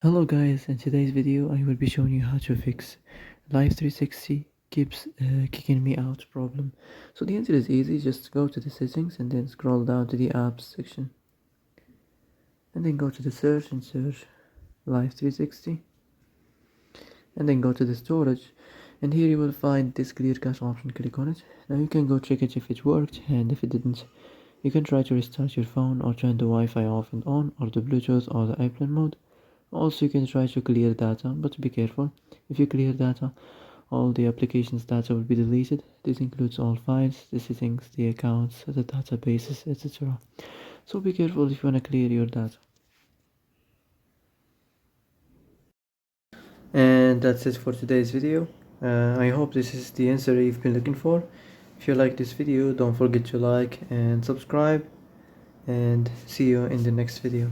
Hello guys, in today's video I will be showing you how to fix Life360 keeps kicking me out problem. So the answer is easy, just go to the settings and then scroll down to the apps section. And then go to the search and search Life360. And then go to the storage. And here you will find this clear cache option, click on it. Now you can go check it if it worked, and if it didn't, you can try to restart your phone or turn the Wi-Fi off and on, or the Bluetooth or the airplane mode. Also, you can try to clear data, but be careful. If you clear data, all the application's data will be deleted. This includes all files, the settings, the accounts, the databases, etc. So be careful if you want to clear your data. And that's it for today's video. I hope this is the answer you've been looking for. If you like this video, don't forget to like and subscribe, and see you in the next video.